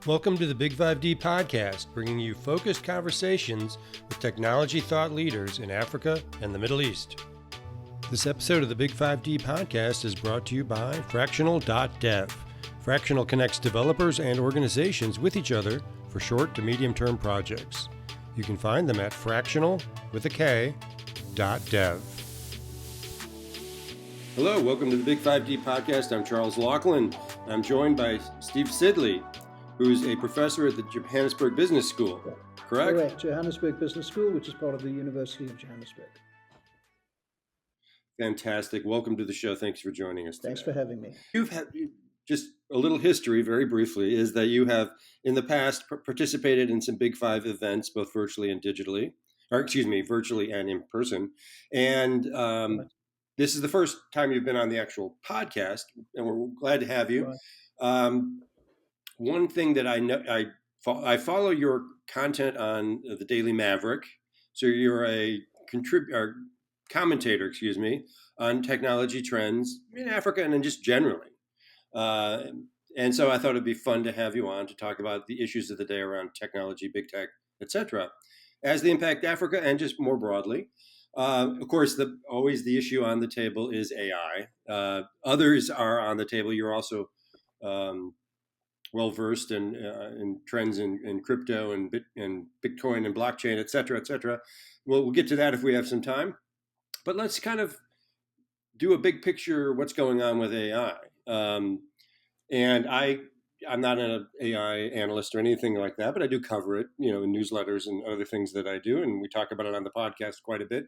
Welcome to the BIG5D podcast, bringing you focused conversations with technology thought leaders in Africa and the Middle East. This episode of the BIG5D podcast is brought to you by Fraktional.dev. Fractional connects developers and organizations with each other for short to medium-term projects. You can find them at fractional.dev. Hello, welcome to the BIG5D podcast. I'm Charles Laughlin. I'm joined by Steve Sidley, who's a professor at the Johannesburg Business School, correct? Correct, Johannesburg Business School, which is part of the University of Johannesburg. Fantastic. Welcome to the show. Thanks for joining us today. Thanks for having me. You've had just a little history, very briefly, is that you have in the past participated in some Big Five events, both virtually and digitally, virtually and in person. And this is the first time you've been on the actual podcast, and we're glad to have you. Right. One thing that I know, I follow your content on the Daily Maverick. So you're a commentator, on technology trends in Africa and then just generally. And so I thought it'd be fun to have you on to talk about the issues of the day around technology, big tech, etc., as they impact Africa and just more broadly. Of course, always the issue on the table is AI. Others are on the table. You're also well-versed in trends in crypto and Bitcoin and blockchain, et cetera, et cetera. We'll get to that if we have some time. But let's kind of do a big picture what's going on with AI. And I'm not an AI analyst or anything like that, but I do cover it, in newsletters and other things that I do. And we talk about it on the podcast quite a bit.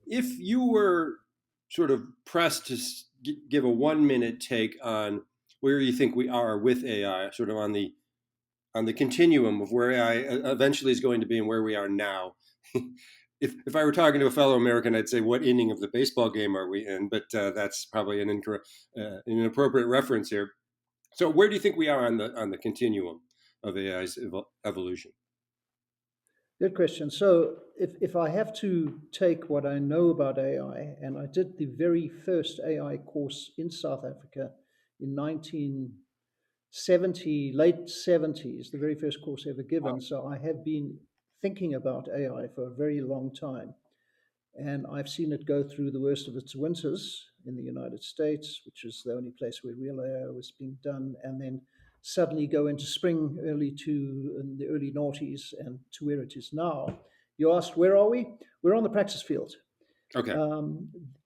If you were sort of pressed to give a 1-minute take on where you think we are with AI, sort of on the continuum of where AI eventually is going to be and where we are now. If I were talking to a fellow American, I'd say, what inning of the baseball game are we in? But that's probably an inappropriate reference here. So where do you think we are on the continuum of AI's evolution? Good question. So if I have to take what I know about AI, and I did the very first AI course in South Africa in 1970, late 70s, the very first course ever given. Wow. So I have been thinking about AI for a very long time. And I've seen it go through the worst of its winters in the United States, which is the only place where real AI was being done, and then suddenly go into spring in the early noughties and to where it is now. You asked, where are we? We're on the practice field. Okay.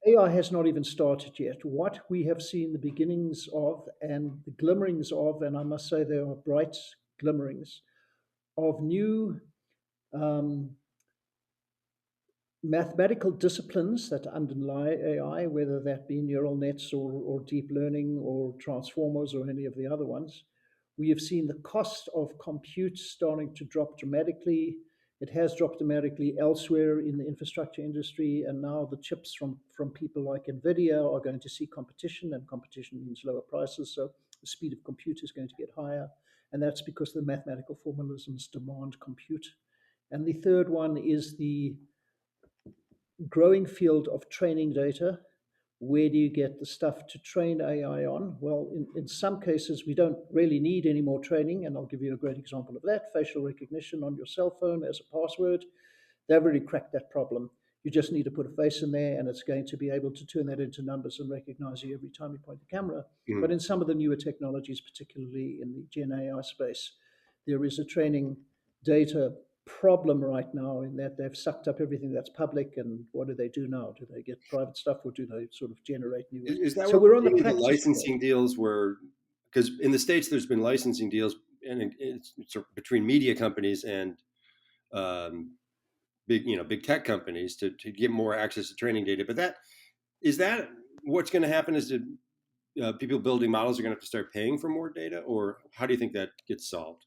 AI has not even started yet. What we have seen the beginnings of and the glimmerings of, and I must say there are bright glimmerings, of new mathematical disciplines that underlie AI, whether that be neural nets or deep learning or transformers or any of the other ones. We have seen the cost of compute starting to drop dramatically. It has dropped dramatically elsewhere in the infrastructure industry, and now the chips from people like NVIDIA are going to see competition, and competition means lower prices, so the speed of compute is going to get higher, and that's because the mathematical formalisms demand compute. And the third one is the growing field of training data. Where do you get the stuff to train AI on? Well, in some cases, we don't really need any more training, and I'll give you a great example of that. Facial recognition on your cell phone as a password. They've already cracked that problem. You just need to put a face in there, and it's going to be able to turn that into numbers and recognize you every time you point the camera. Mm. But in some of the newer technologies, particularly in the Gen AI space, there is a training data problem right now in that they've sucked up everything that's public, and what do they do now? Do they get private stuff, or do they sort of generate new? Is that so? We're on the licensing deals where, because in the States there's been licensing deals, and it's between media companies and big tech companies to get more access to training data. But is that what's going to happen? Is that people building models are going to have to start paying for more data, or how do you think that gets solved?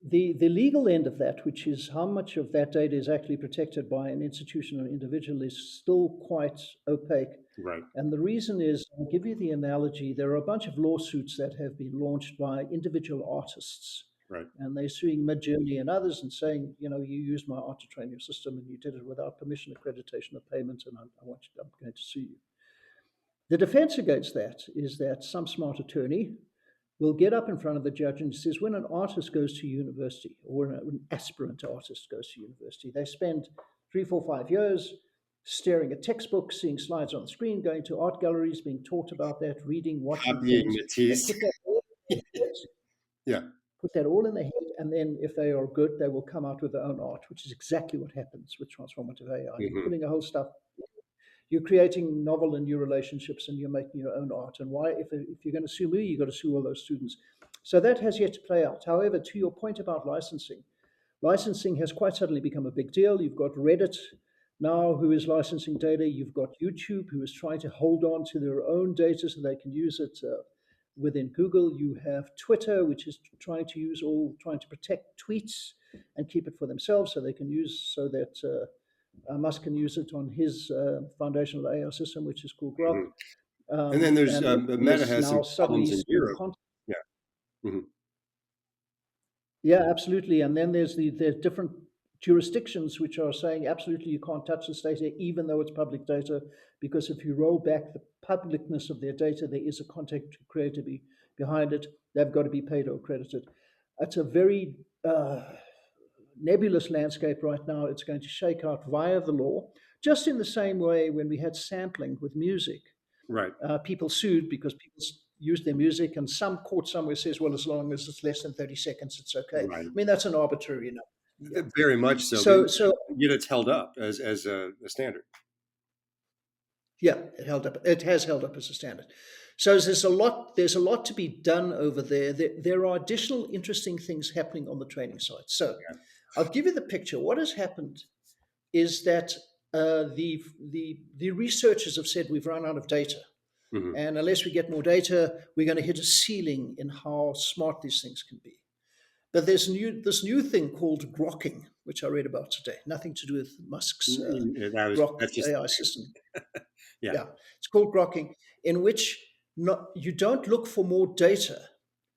The legal end of that, which is how much of that data is actually protected by an institution or individual, is still quite opaque. Right. And the reason is, I'll give you the analogy, there are a bunch of lawsuits that have been launched by individual artists. Right. And they're suing Midjourney and others and saying, you used my art to train your system and you did it without permission, accreditation, or payment, and I'm going to sue you. The defense against that is that some smart attorney will get up in front of the judge and says, when an artist goes to university, or an aspirant artist goes to university, they spend 3, 4, 5 years staring at textbooks, seeing slides on the screen, going to art galleries, being taught about that, reading, watching Copying things. They Matisse. put that all in their head, Yeah. put that all in their head, and then if they are good, they will come out with their own art, which is exactly what happens with transformative AI. You're Hmm. putting a whole stuff, you're creating novel and new relationships, and you're making your own art. And why, if you're going to sue me, you've got to sue all those students. So that has yet to play out. However, to your point about licensing, licensing has quite suddenly become a big deal. You've got Reddit now who is licensing data. You've got YouTube who is trying to hold on to their own data so they can use it within Google. You have Twitter, which is trying to protect tweets and keep it for themselves so they can use, so that Musk can use it on his foundational AI system, which is called Grok. Hmm. And then there's And he Meta is has some now suddenly problems in seeing Europe. content. Yeah. Hmm. Yeah, absolutely. And then there's the different jurisdictions which are saying absolutely you can't touch this data, even though it's public data, because if you roll back the publicness of their data, there is a content creator behind it. They've got to be paid or credited. It's a very nebulous landscape right now. It's going to shake out via the law, just in the same way when we had sampling with music. Right. People sued because people used their music, and some court somewhere says, well, as long as it's less than 30 seconds, it's okay. Right. I mean, that's an arbitrary number. Yeah. Very much so. So Yet it's held up as a standard. yeah, it held up. It has held up as a standard. So there's a lot to be done over there. There are additional interesting things happening on the training side. So Yeah. I'll give you the picture. What has happened is that the researchers have said we've run out of data. Hmm. And unless we get more data, we're going to hit a ceiling in how smart these things can be. But there's this new thing called grokking, which I read about today. Nothing to do with Musk's Grok That's just AI system. yeah. Yeah, it's called grokking, in which you don't look for more data,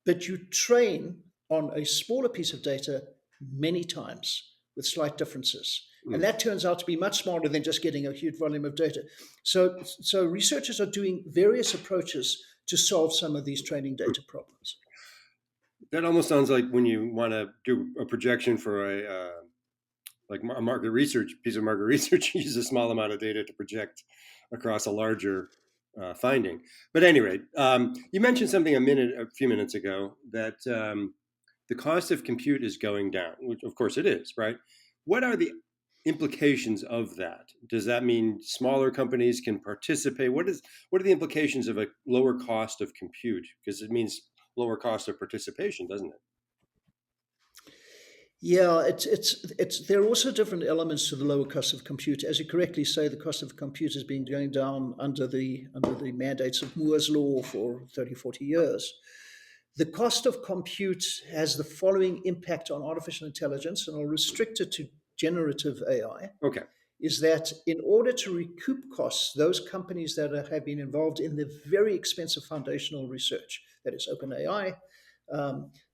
but you train on a smaller piece of data many times with slight differences. And Mm. that turns out to be much smarter than just getting a huge volume of data. So researchers are doing various approaches to solve some of these training data problems. That almost sounds like when you want to do a projection for a like a market research piece of market research, you use a small amount of data to project across a larger finding. But at any rate, you mentioned something a few minutes ago that the cost of compute is going down, which of course it is, right? What are the implications of that? Does that mean smaller companies can participate? What are the implications of a lower cost of compute? Because it means lower cost of participation, doesn't it? Yeah, it's there are also different elements to the lower cost of compute. As you correctly say, the cost of compute has been going down under the mandates of Moore's law for 30, 40 years. The cost of compute has the following impact on artificial intelligence, and I'll restrict it to generative AI, Okay. is that in order to recoup costs, those companies that have been involved in the very expensive foundational research, that is OpenAI,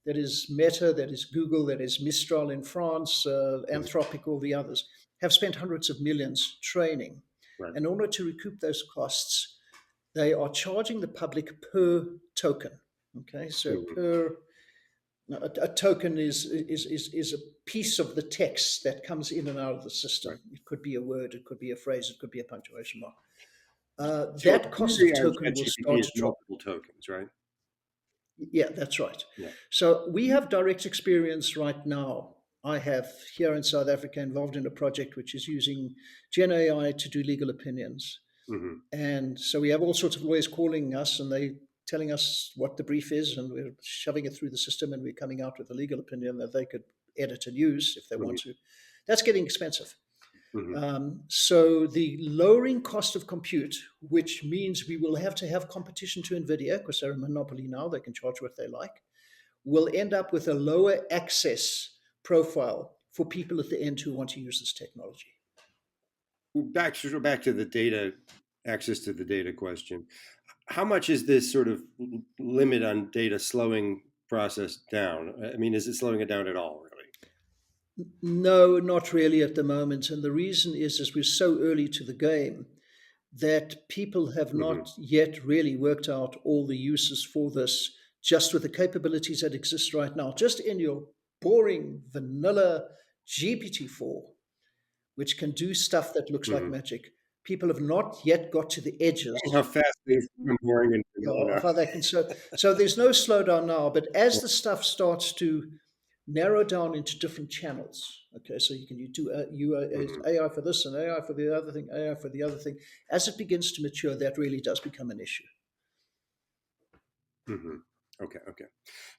that is Meta, that is Google, that is Mistral in France, Mhm. Anthropic, all the others, have spent hundreds of millions training. Right. In order to recoup those costs, they are charging the public per token. Okay, so Mhm. a token is a piece of the text that comes in and out of the Right. system. It could be a word, it could be a phrase, it could be a punctuation mark. So a That cost query of on token will ChatGPT start is to drop. multiple tokens, right? Yeah, that's right. Yeah. So we have direct experience right now. I have here in South Africa involved in a project which is using Gen AI to do legal opinions. Hmm. And so we have all sorts of lawyers calling us and they telling us what the brief is, and we're shoving it through the system and we're coming out with a legal opinion that they could edit and use if they Hmm. want to. That's getting expensive. Hmm. So the lowering cost of compute, which means we will have to have competition to NVIDIA because they're a monopoly now, they can charge what they like, will end up with a lower access profile for people at the end who want to use this technology. Back to the data, access to the data question. How much is this sort of limit on data slowing process down? I mean, is it slowing it down at all, really? No, not really at the moment. And the reason is we're so early to the game that people have Hmm. not yet really worked out all the uses for this just with the capabilities that exist right now, just in your boring vanilla GPT-4, which can do stuff that looks like Mhm. magic. People have not yet got to the edges How fast things become boring and vanilla of now. how they can. So there's no slowdown now, but as the stuff starts to narrow down into different channels, okay, so you do Mhm. AI for this and AI for the other thing, AI for the other thing. As it begins to mature, that really does become an issue. Mhm. Okay, okay.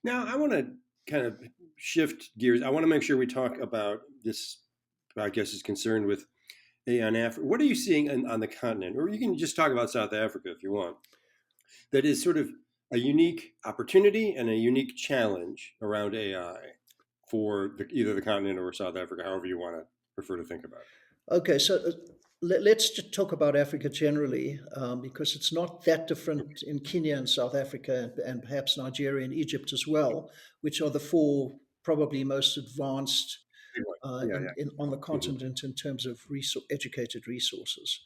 Now I want to kind of shift gears. I want to make sure we talk about this podcast is concerned with AI in Africa. What are you seeing on the continent? Or you can just talk about South Africa if you want. That is sort of a unique opportunity and a unique challenge around AI for either the continent or South Africa, however you want to prefer to think about Okay, so let's just talk about Africa generally, because it's not that it. different in Kenya and South Africa, and perhaps Nigeria and Egypt as well, which are the four probably most advanced Anyway, yeah, on the yeah. continent in terms of educated resources.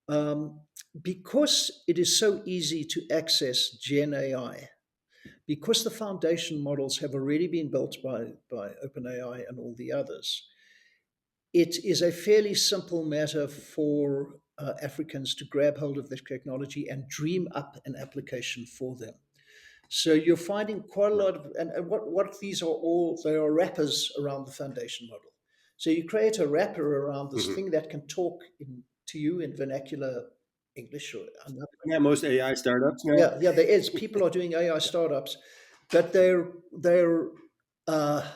Um, because it is so easy to access Gen AI, because the foundation models have already been built by OpenAI and all the others, it is a fairly simple matter for Africans to grab hold of this technology and dream up an application for them. So you're finding quite a Right. lot of, and what these are all, they are wrappers around the foundation model. So you create a wrapper around this Hmm. thing that can talk to you in vernacular English or another. Yeah, most AI startups now. Yeah, there is. People are doing AI startups, but they're uh,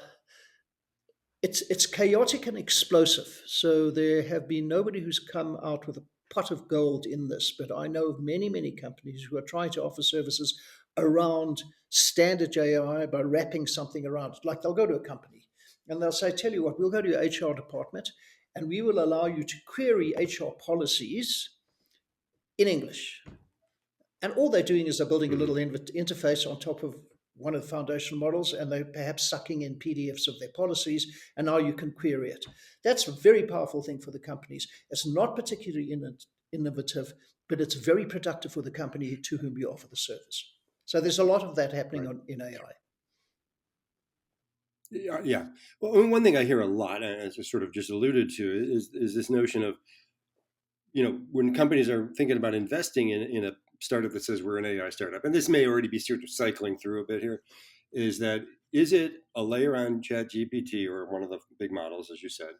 it's chaotic and explosive. So there have been nobody who's come out with a pot of gold in this, but I know of many companies who are trying to offer services around standard AI by wrapping something around it. Like they'll go to a company and they'll say, "Tell you what, we'll go to your HR department and we will allow you to query HR policies in English." And all they're doing is they're building a little Hmm. interface on top of one of the foundation models, and they're perhaps sucking in PDFs of their policies, and now you can query it. That's a very powerful thing for the companies. It's not particularly innovative, but it's very productive for the company to whom you offer the service. So there's a lot of that happening Right. in AI. Yeah, yeah. Well, I mean, one thing I hear a lot, and as I sort of just alluded to, is this notion of when companies are thinking about investing in a startup that says we're an AI startup, and this may already be sort of cycling through a bit here, is it a layer on Chat GPT or one of the big models, as you said,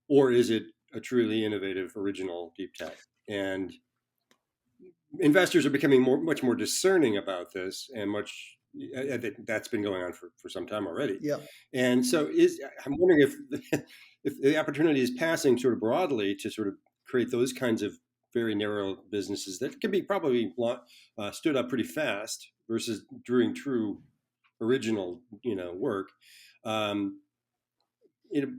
or is it a truly innovative, original deep tech? And investors are becoming much more discerning about this, and that's been going on for some time already. Yeah. And so, I'm wondering if if the opportunity is passing sort of broadly to sort of create those kinds of very narrow businesses that can be probably stood up pretty fast versus doing true original work. Um,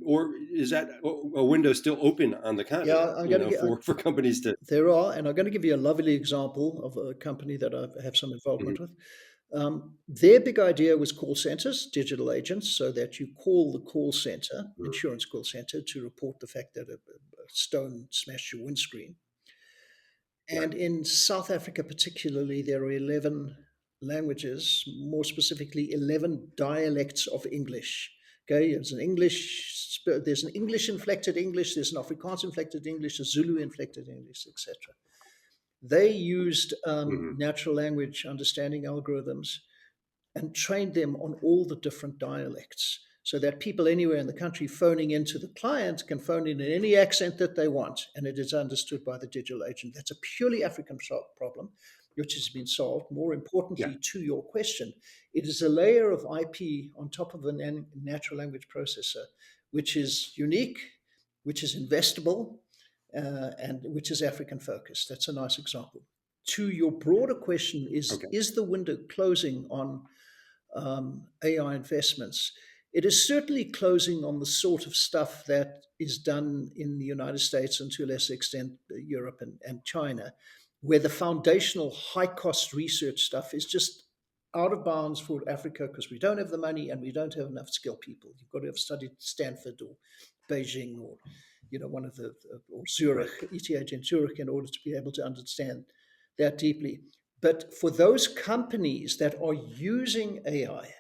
or is that a window still open on the continent? Yeah, I'm going to get. For companies to. There are, and I'm going to give you a lovely example of a company that I have some involvement Mhm. with. Their big idea was call centers, digital agents, so that you call the call center, Mhm. insurance call center, to report the fact that a stone smashed your windscreen. Right. And in South Africa, particularly, there are 11 languages, more specifically, 11 dialects of English. Okay, there's an English inflected English, there's an Afrikaans inflected English, a Zulu inflected English, etc. They used Hmm. natural language understanding algorithms and trained them on all the different dialects so that people anywhere in the country phoning into the client can phone in any accent that they want, and it is understood by the digital agent. That's a purely African problem, which has been solved. More Yeah. importantly, to your question, it is a layer of IP on top of a natural language processor, which is unique, which is investable, and which is African focused. That's a nice example. To your broader question, Okay. is the window closing on AI investments? It is certainly closing on the sort of stuff that is done in the United States and to a lesser extent Europe and China, where the foundational high cost research stuff is just out of bounds for Africa because we don't have the money and we don't have enough skilled people. You've got to have studied Stanford or Beijing or one of the or Zurich, Right. ETH in Zurich in order to be able to understand that deeply. But for those companies that are using AI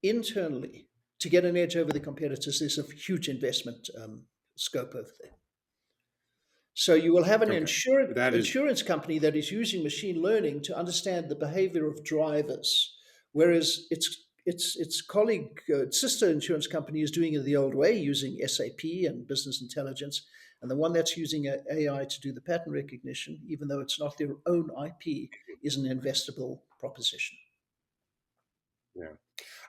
internally to get an edge over the competitors, there's a huge investment scope over there. So you will have an Okay, that is insurance company that is using machine learning to understand the behavior of drivers, whereas its colleague, sister insurance company is doing it the old way, using SAP and business intelligence, and the one that's using AI to do the pattern recognition, even though it's not their own IP, is an investable proposition. yeah.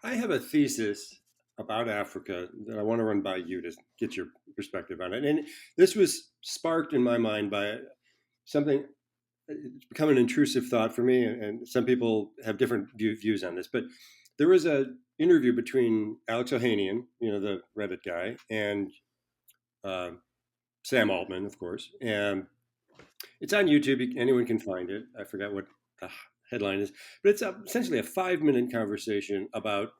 I have a thesis about Africa that I want to run by you to get your perspective on it. And this was sparked in my mind by something. It's become an intrusive thought for me, and some people have different views on this. But there was a interview between Alex Ohanian, the Reddit guy, and uh, Sam Altman, of course, and it's on YouTube. Anyone can find it. I forgot what the headline is, but it's essentially a 5-minute conversation about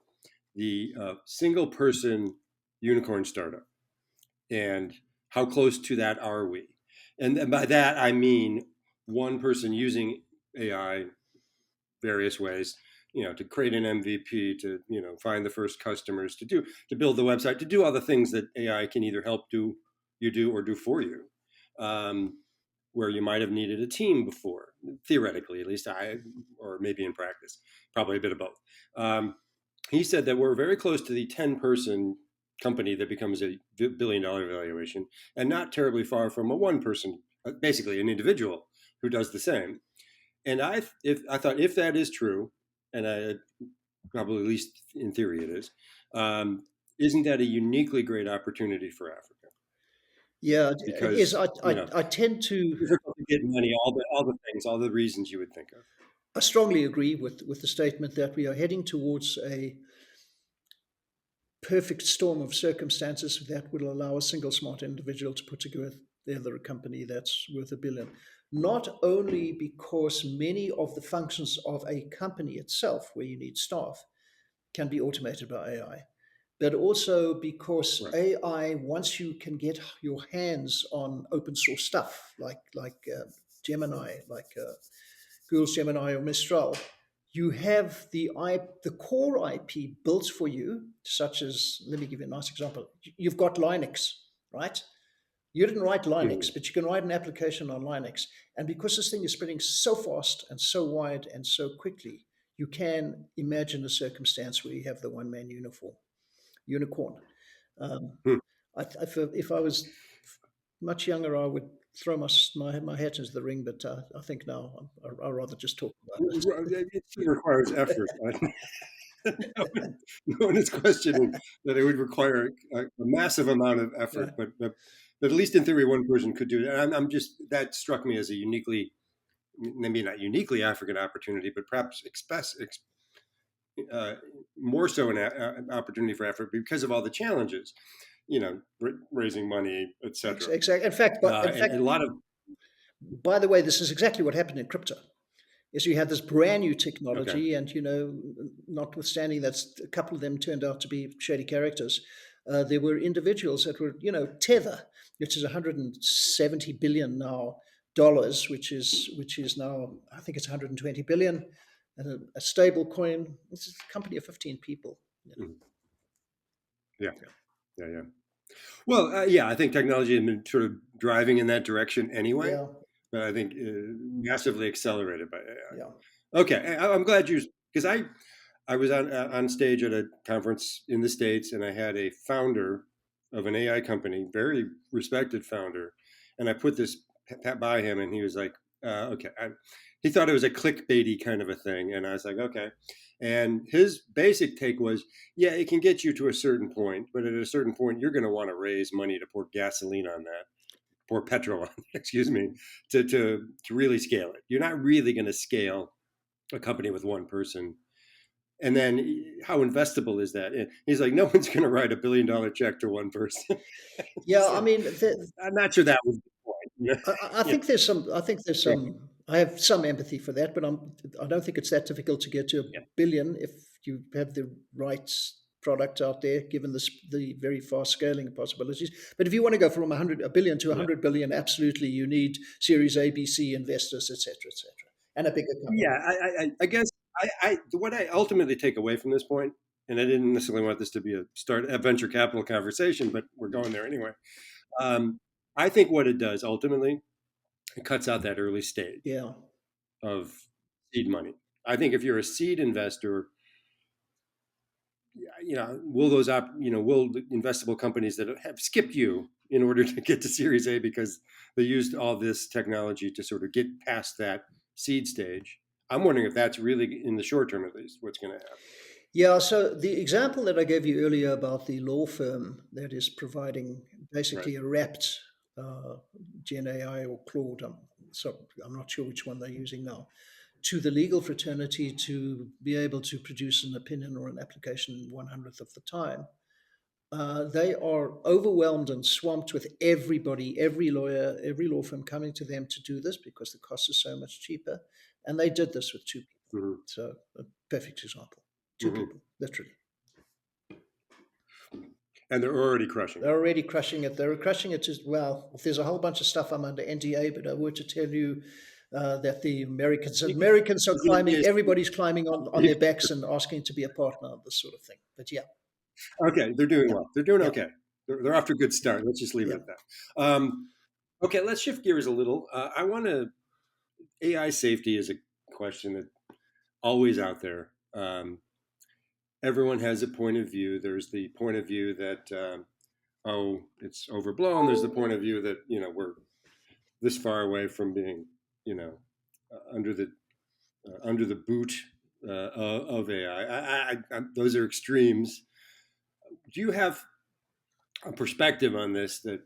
the single person unicorn startup and how close to that are we. And by that, I mean one person using AI various ways, to create an MVP, to, find the first customers, to build the website, to do all the things that AI can either help you do or do for you. Where you might have needed a team before, theoretically, at least or maybe in practice, probably a bit of both. He said that we're very close to the 10-person company that becomes a billion-dollar valuation, and not terribly far from a one-person, basically an individual who does the same. And I thought if that is true, and I probably at least in theory it is, isn't that a uniquely great opportunity for Africa? Yeah, it is. Because I tend to difficult to get money, all the things, all the reasons you would think of. I strongly agree with the statement that we are heading towards a perfect storm of circumstances that will allow a single smart individual to put together a company that's worth $1 billion. Not only because many of the functions of a company itself, where you need staff, can be automated by AI, but also because Right. AI, once you can get your hands on open source stuff like Gemini, like Google's Gemini or Mistral, you have the core IP built for you, such as, let me give you a nice example. You've got Linux, right? You didn't write Linux, Mhm. but you can write an application on Linux. And because this thing is spreading so fast and so wide and so quickly, you can imagine a circumstance where you have the one-man unicorn. Um, Hmm. if I was much younger, I would throw my hat into the ring, but I think now I'd rather just talk about it. It still requires effort. No one is questioning that it would require a massive amount of Yeah. effort, but at least in theory, one person could do that. I'm just that struck me as a uniquely, maybe not uniquely African opportunity, but perhaps uh, more so an opportunity for effort because of all the challenges, raising money, etc. Exactly. In fact, And a lot of by the way, this is exactly what happened in crypto. Is you had this brand new okay, technology, and notwithstanding that a couple of them turned out to be shady characters, there were individuals that were, Tether, which is 170 billion now dollars, which is now, I think it's 120 billion, and a stable coin. This is a company of 15 people. Mhm. Yeah, Yeah, yeah, yeah. Well, yeah, I think technology has been sort of driving in that direction anyway, yeah, but I think massively accelerated by yeah. AI. Okay, I'm glad you because I was on stage at a conference in the States, and I had a founder of an AI company, very respected founder, and I put this by him, and he was like, "Okay." He thought it was a clickbaity kind of a thing, and I was like, "Okay." And his basic take was, "Yeah, it can get you to a certain point, but at a certain point, you're going to want to raise money to pour gasoline on that, pour petrol on, excuse me, to really scale it. You're not really going to scale a company with one person." And then how investable is that? And he's like, no one's going to write $1 billion check to one person. Yeah, I So mean, I'm not sure that was the point. I Yeah, think there's some. I think there's yeah, some. I have some empathy for that, but I don't think it's that difficult to get to yeah, $1 billion if you have the right product out there, given the very fast scaling possibilities. But if you want to go from $1 billion to yeah. 100 billion, absolutely, you need Series A, B, C investors, etc., etc. and a bigger Yeah, company. I guess what I ultimately take away from this point, and I didn't necessarily want this to be a venture capital conversation, but we're going there anyway. Um, I think what it does ultimately, it cuts out that early stage Yeah. of seed money. I think if you're a seed investor, will will the investable companies that have skipped you in order to get to Series A because they used all this technology to sort of get past that seed stage. I'm wondering if that's really, in the short term at least, what's going to happen. Yeah, so the example that I gave you earlier about the law firm that is providing Right. basically a wrapped uh, Gen AI or Claude, so I'm not sure which one they're using now, to the legal fraternity to be able to produce an opinion or an application in 100th of the time. They are overwhelmed and swamped with everybody, every lawyer, every law firm coming to them to do this because the cost is so much cheaper. And they did this with two people. Mm-hmm. So, a perfect example. Two Mm-hmm. people, literally. And they're already crushing it. They're already crushing it. They're crushing it as well. There's a whole bunch of stuff I'm under NDA, but I were to tell you that the You can, Americans are you can climbing, say, everybody's climbing on you their can- backs and asking to be a partner of this sort of thing. But yeah, okay, they're doing yeah, well. They're doing yeah, okay. They're off to a good start. Let's just leave it yeah. at that. Okay, let's shift gears a little. I want to. AI safety is a question that always out there. Everyone has a point of view. There's the point of view that it's overblown. There's the point of view that we're this far away from being you know under the boot of AI. Those are extremes. Do you have a perspective on this that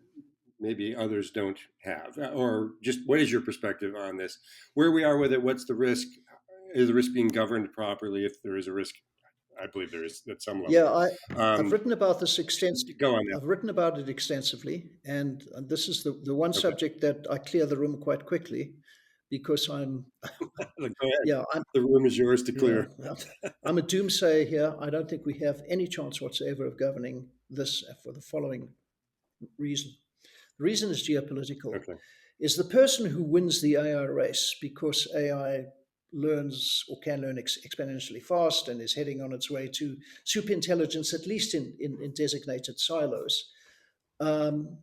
maybe others don't have, or just what is your perspective on this? Where we are with it? What's the risk? Is the risk being governed properly? If there is a risk, I believe there is at some level. Yeah, I've Um, written about this Go on now. I've written about it extensively, and this is the one Okay, subject that I clear the room quite quickly because go ahead. yeah, The room is yours to yeah, clear. well, I'm a doomsayer here. I don't think we have any chance whatsoever of governing this for the following reason. The reason is geopolitical. Okay. Is the person who wins the AI race because AI learns or can learn exponentially fast and is heading on its way to super intelligence, at least in designated silos. Um,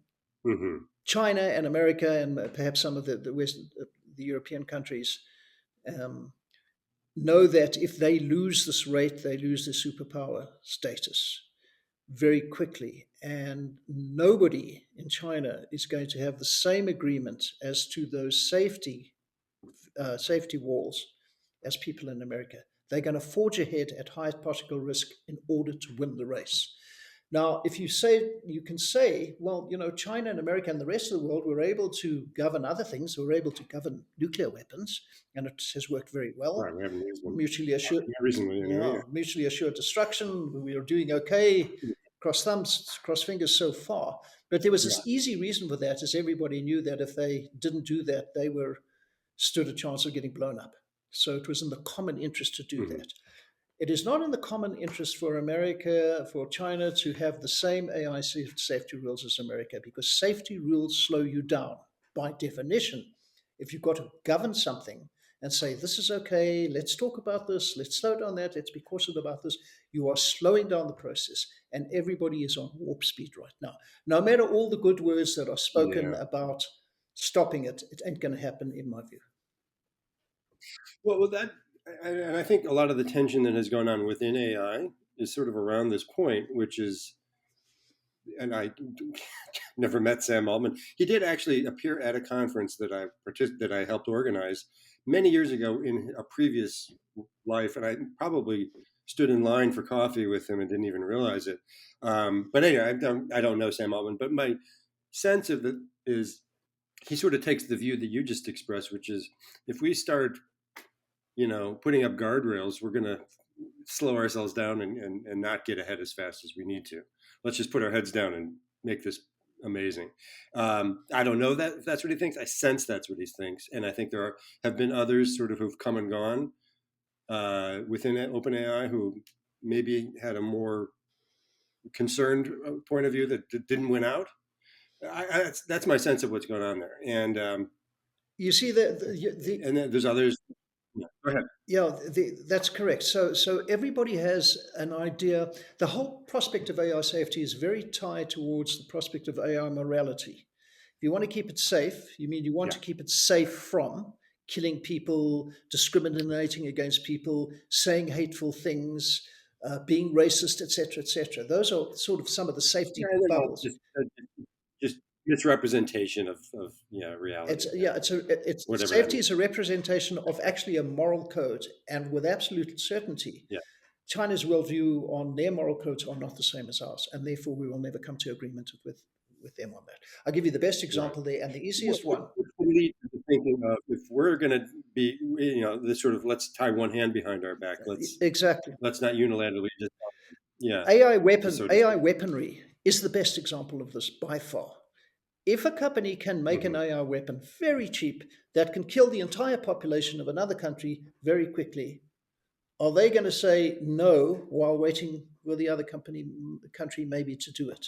Mm-hmm. China and America and perhaps some of the West, the European countries um, know that if they lose this rate, they lose their superpower status very quickly. And nobody in China is going to have the same agreement as to those safety walls as people in America. They're going to forge ahead at high particle risk in order to win the race. Now, if you can say, well, China and America and the rest of the world were able to govern other things, were able to govern nuclear weapons, and it has worked very well. Right. We haven't used them Mutually assured, recently, anyway. yeah, mutually assured destruction. We are doing okay. Yeah. Cross thumbs, cross fingers so far. But there was Yeah. this easy reason for that, as everybody knew that if they didn't do that, they were stood a chance of getting blown up. So it was in the common interest to do Mm-hmm. that. It is not in the common interest for America, for China to have the same AI safety rules as America, because safety rules slow you down by definition. If you've got to govern something and say, this is okay, let's talk about this, let's slow down that, let's be cautious about this, you are slowing down the process. And everybody is on warp speed right now. No matter all the good words that are spoken Yeah. about stopping it, it ain't going to happen, in my view. Well, and I think a lot of the tension that has gone on within AI is sort of around this point, which is, and I never met Sam Altman. He did actually appear at a conference that I helped organize many years ago in a previous life, and I probably stood in line for coffee with him and didn't even realize it. But anyway, I don't know Sam Altman, but my sense of it is he sort of takes the view that you just expressed, which is if we start putting up guardrails, we're going to slow ourselves down and not get ahead as fast as we need to. Let's just put our heads down and make this amazing. I don't know that if that's what he thinks. I sense that's what he thinks, and I think have been others sort of who've come and gone within OpenAI who maybe had a more concerned point of view that didn't win out. That's my sense of what's going on there, and You see, and then there's others. Yeah. Go ahead. Yeah, that's correct. So everybody has an idea. The whole prospect of AI safety is very tied towards the prospect of AI morality. If you want to keep it safe, you mean you want Yeah. to keep it safe from killing people, discriminating against people, saying hateful things, being racist, etc., etc. Those are sort of some of the Yeah, safety and then bubbles. just misrepresentation of yeah reality. It's Yeah, yeah, it's whatever that safety means. is a representation of actually a moral code, and with absolute certainty, Yeah. China's worldview on their moral codes are not the same as ours, and therefore we will never come to agreement with them on that. I'll give you the best Right. example there, and the What, easiest what, one. what would lead to the thinking of if we're going to be, this sort of let's tie one hand behind our back. Exactly. Let's not unilaterally just yeah, so to AI speak. weaponry is the best example of this by far. If a company can make an Hmm. AI weapon very cheap that can kill the entire population of another country very quickly, are they going to say no while waiting for the other country maybe to do it?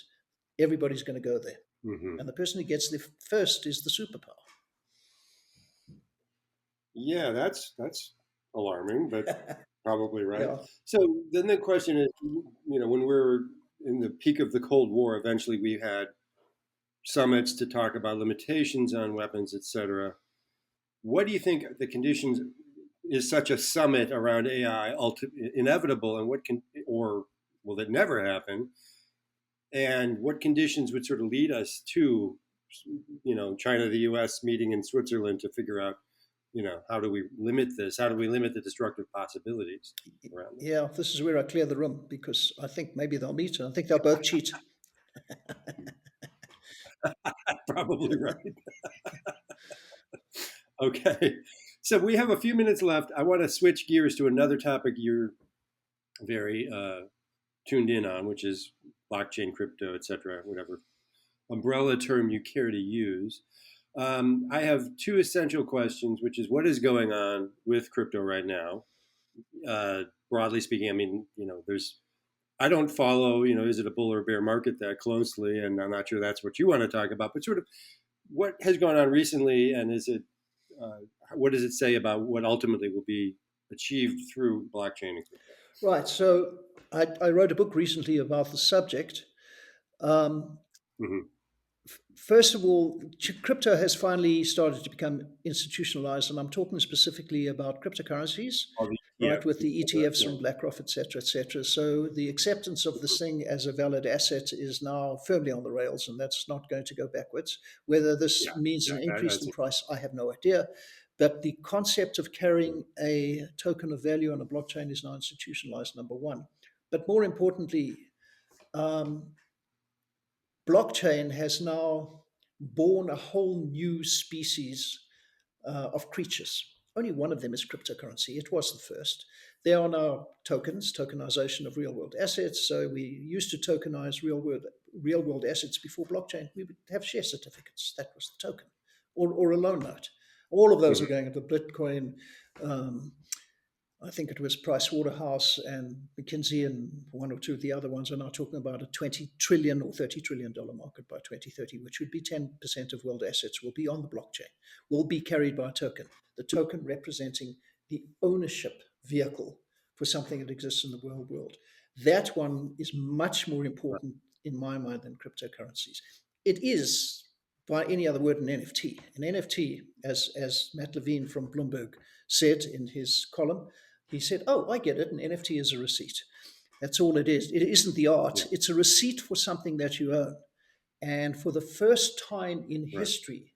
Everybody's going to go there, Hmm. and the person who gets there first is the superpower. Yeah, that's alarming, but probably right. Yeah, So then the question is, when we were in the peak of the Cold War, eventually we had summits to talk about limitations on weapons, etc. What do you think the conditions is such a summit around AI inevitable, and what can or will it never happen? And what conditions would sort of lead us to, China, the U.S. meeting in Switzerland to figure out, how do we limit this? How do we limit the destructive possibilities around this? yeah. This is where I clear the room because I think maybe they'll meet, and I think they'll both cheat. Probably right. Okay. So we have a few minutes left. I want to switch gears to another topic you're very tuned in on, which is blockchain, crypto, et cetera, whatever umbrella term you care to use. I have two essential questions, which is what is going on with crypto right now? Broadly speaking, I mean, I don't follow, is it a bull or bear market that closely? And I'm not sure that's what you want to talk about, but sort of what has gone on recently, and uh, what does it say about what ultimately will be achieved through blockchain and crypto? Right. So I wrote a book recently about the subject. Um, Mm-hmm. First of all, crypto has finally started to become institutionalized, and I'm talking specifically about cryptocurrencies, All the right, ETFs, with et the cetera. ETFs Yeah. from BlackRock, et cetera, et cetera. So the acceptance of this thing as a valid asset is now firmly on the rails, and that's not going to go backwards. Whether this Yeah. means an Yeah. increase That's in it. price, I have no idea. But the concept of carrying a token of value on a blockchain is now institutionalized, number one. But more importantly, um, blockchain has now born a whole new species of creatures. Only one of them is cryptocurrency. It was the first. There are now tokens, tokenization of real world assets. So we used to tokenize real world assets before blockchain. We would have share certificates. That was the token, or a loan note. All of those are Mhm. going into Bitcoin. Um, I think it was Price Waterhouse and McKinsey and one or two of the other ones are now talking about a 20 trillion or $30 trillion market by 2030, which would be 10% of world assets will be on the blockchain, will be carried by a token. The token representing the ownership vehicle for something that exists in the world. That one is much more Right. important in my mind than cryptocurrencies. It is, by any other word, an NFT. An NFT, as Matt Levine from Bloomberg said in his column, he said, "Oh, I get it. An NFT is a receipt. That's all it is. It isn't the art. Yeah. It's a receipt for something that you own." And for the first time in Right. history,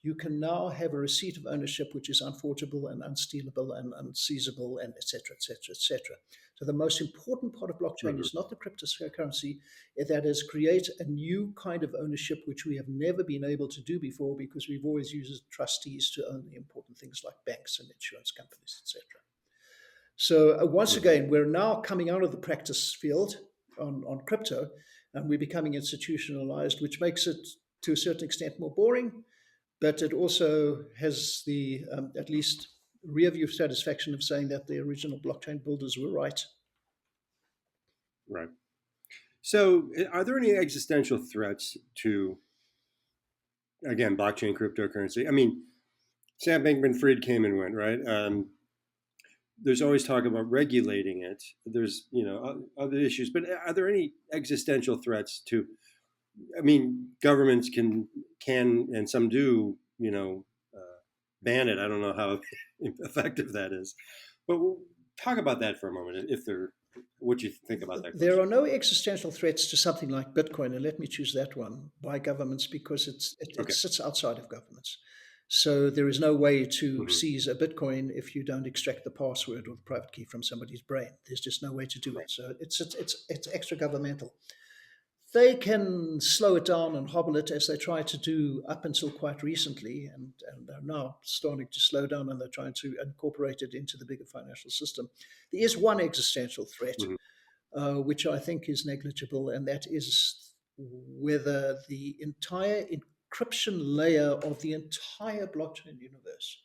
you can now have a receipt of ownership which is unforgeable and unstealable and unseizable and etc. etc. etc. So the most important part of blockchain Hmm. is not the cryptocurrency, that is create a new kind of ownership which we have never been able to do before because we've always used trustees to own the important things like banks and insurance companies, etc. So once Hmm. again, we're now coming out of the practice field on crypto, and we're becoming institutionalized, which makes it to a certain extent more boring, but it also has the at least rear view satisfaction of saying that the original blockchain builders were right. Right. So, are there any existential threats to, again, blockchain cryptocurrency? I mean, Sam Bankman-Fried came and went, right? there's always talk about regulating it. There's other issues, but are there any existential threats to? I mean, governments can and some do ban it. I don't know how effective that is, but we'll talk about that for a moment. If there, what you think about that There question? are no existential threats to something like Bitcoin, and let me choose that one, by governments because it Okay. sits outside of governments. So there is no way to Mm-hmm. seize a Bitcoin if you don't extract the password or the private key from somebody's brain. There's just no way to do Right. it. So it's extra governmental. They can slow it down and hobble it as they tried to do up until quite recently, and they're now starting to slow down and they're trying to incorporate it into the bigger financial system. There is one existential threat Mm-hmm. which I think is negligible, and that is whether the entire encryption layer of the entire blockchain universe,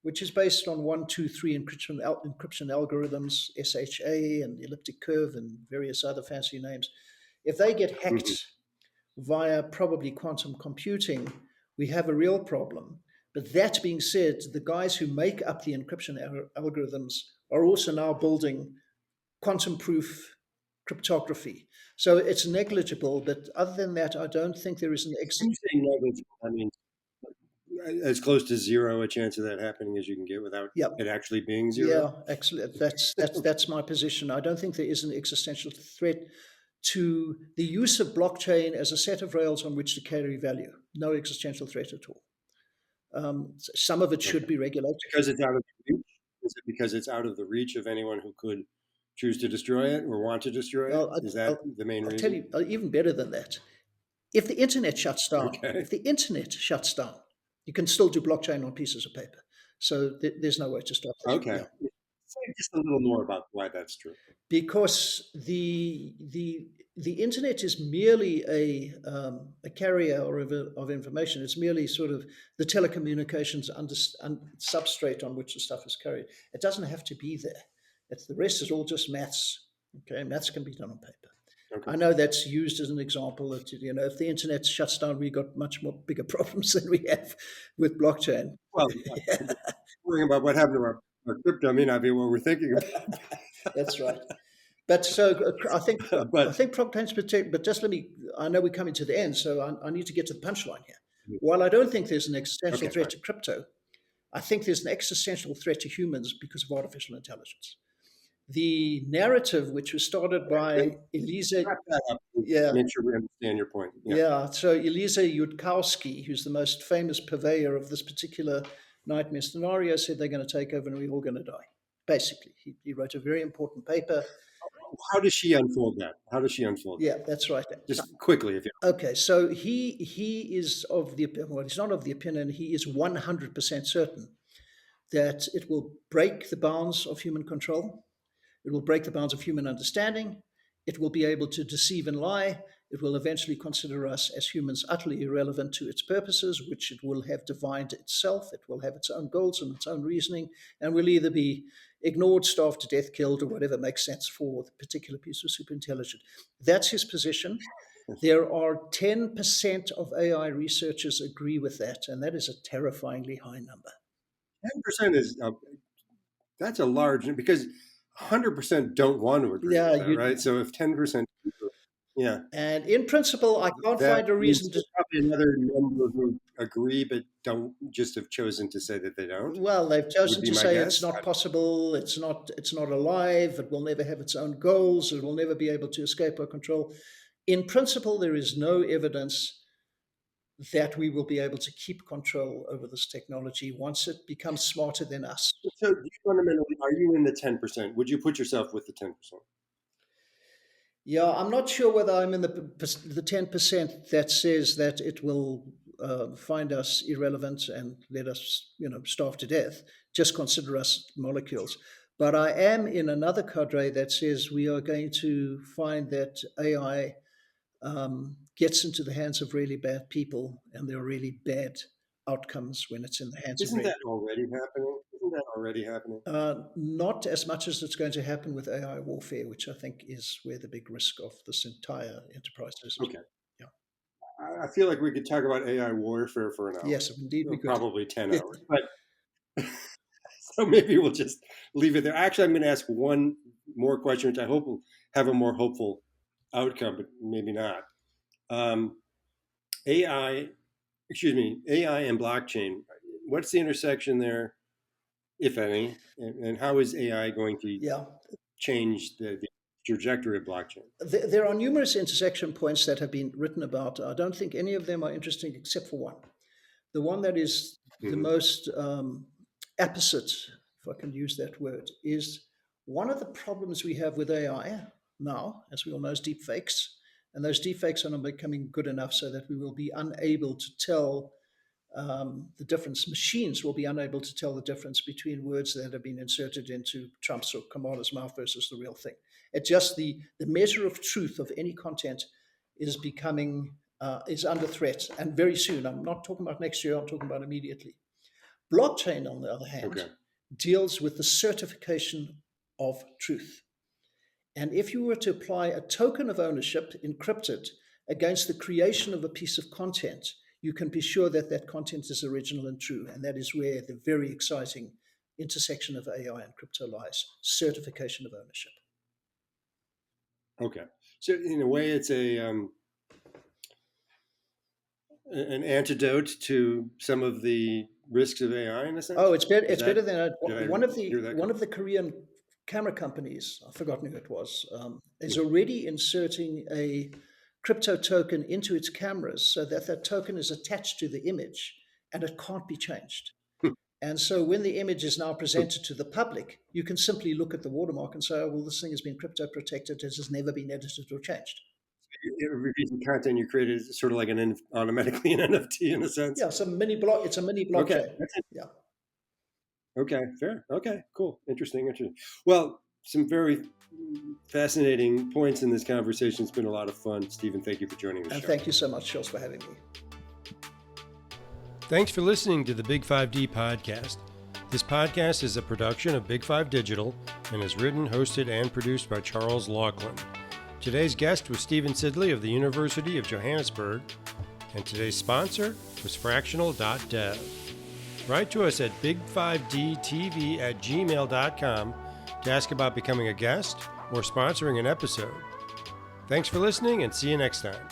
which is based on 1, 2, 3 encryption algorithms, SHA and the elliptic curve and various other fancy names, if they get Mm-hmm. hacked via probably quantum computing, we have a real problem. But that being said, the guys who make up the encryption algorithms are also now building quantum proof cryptography. So it's negligible, but other than that, I don't think there is an When you say negligible, I mean as close to zero a chance of that happening as you can get without yeah, it actually being zero. yeah, excellent. That's my position. I don't think there is an existential threat to the use of blockchain as a set of rails on which to carry value. No existential threat at all. Some of it should Okay. be regulated. Because it's out of the reach? Is it because it's out of the reach of anyone who could choose to destroy it or want to destroy it? Well, Is that the main I'll tell reason? you even better than that. If the internet shuts down, Okay. if the internet shuts down, you can still do blockchain on pieces of paper. So there's no way to stop it. Okay. Yeah, Say just a little more about why that's true. because the internet is merely a carrier or of information. It's merely sort of the telecommunications substrate on which the stuff is carried. It doesn't have to be there. The rest is all just maths. Okay, maths can be done on paper. Okay. I know that's used as an example that if the internet shuts down, we got much more bigger problems than we have with blockchain. Well, yeah, worrying about what happened to our crypto may not be what we're thinking That's right. But so about. I But think blockchain's protect. But just let me. I know we're coming to the end, so I need to get to the punchline here. While I don't think there's an existential okay, threat fine. to crypto, I think there's an existential threat to humans because of artificial intelligence. The narrative, which was started Let by me Elisa, wrap that up and yeah, make sure we understand your point. Yeah. yeah. So Elisa Yudkowsky, who's the most famous purveyor of this particular nightmare scenario, said they're going to take over and we're all going to die. Basically, he wrote a very important paper. How does she unfold that? How does she unfold that? Yeah, that's right. Just quickly, if you. Okay, so he is of the well, he's not of the opinion. He is 100% certain that it will break the bounds of human control. It will break the bounds of human understanding. It will be able to deceive and lie. It will eventually consider us as humans utterly irrelevant to its purposes, which it will have divined itself. It will have its own goals and its own reasoning, and will either be ignored, starved to death, killed, or whatever makes sense for the particular piece of superintelligence. That's his position. There are 10% of AI researchers agree with that, and that is a terrifyingly high number. 10% is that's a large because 100% don't want to agree Yeah, with that, you right? So if 10%, yeah, and in principle, I can't that find a means reason to. there's probably another number who agree but don't just have chosen to say that they don't. Well, they've Would chosen be to my say it's guess. not possible. It's not alive. It will never have its own goals. It will never be able to escape our control. In principle, there is no evidence that we will be able to keep control over this technology once it becomes smarter than us. So you fundamentally, are you in the 10%? Would you put yourself with the 10%? Yeah, I'm not sure whether I'm in the 10% that says that it will find us irrelevant and let us, starve to death. Just consider us molecules. But I am in another cadre that says we are going to find that AI gets into the hands of really bad people, and there are really bad outcomes when it's in the hands of Isn't really. that already happening? Isn't that already happening? Not as much as it's going to happen with AI warfare, which I think is where the big risk of this entire enterprise is as Okay. well. Yeah. I feel like we could talk about AI warfare for an hour, Yes, indeed we or could. probably 10 hours. But So maybe we'll just leave it there. Actually, I'm going to ask one more question, which I hope will have a more hopeful outcome, but maybe not. Um, AI, AI and blockchain. What's the intersection there, if any, and how is AI going to Yeah, change the trajectory of blockchain? there are numerous intersection points that have been written about. I don't think any of them are interesting except for one. The one that is the Mm-hmm. most apposite, if I can use that word, is one of the problems we have with AI now, as we all know, is deep fakes. And those deep fakes are not becoming good enough so that we will be unable to tell the difference. Machines will be unable to tell the difference between words that have been inserted into Trump's or Kamala's mouth versus the real thing. It just the measure of truth of any content is becoming is under threat, and very soon. I'm not talking about next year. I'm talking about immediately. Blockchain, on the other hand, Okay. deals with the certification of truth. And if you were to apply a token of ownership encrypted against the creation of a piece of content, you can be sure that that content is original and true. And that is where the very exciting intersection of AI and crypto lies: certification of ownership. Okay. So in a way, it's an antidote to some of the risks of AI in a sense. Oh, it's better. Is It's better that than did I one of the hear that one correct? of the Korean camera companies. I've forgotten who it was. Is already inserting a crypto token into its cameras so that that token is attached to the image and it can't be changed. And so when the image is now presented to the public, you can simply look at the watermark and say, oh, well, this thing has been crypto protected. It has never been edited or changed. Every piece of content you created is sort of like automatically an NFT in a sense. Yeah, it's a mini block. It's a mini Okay, blockchain. that's it. Yeah. Okay, fair. Okay, cool, interesting. Well, some very fascinating points in this conversation. It's been a lot of fun, Stephen. Thank you for joining the And show. thank you so much, Charles, for having me. Thanks for listening to the BIG5D podcast. This podcast is a production of Big5 Digital and is written, hosted, and produced by Charles Laughlin. Today's guest was Stephen Sidley of the University of Johannesburg, and today's sponsor was Fraktional.dev. Write to us at big5dtv@gmail.com to ask about becoming a guest or sponsoring an episode. Thanks for listening, and see you next time.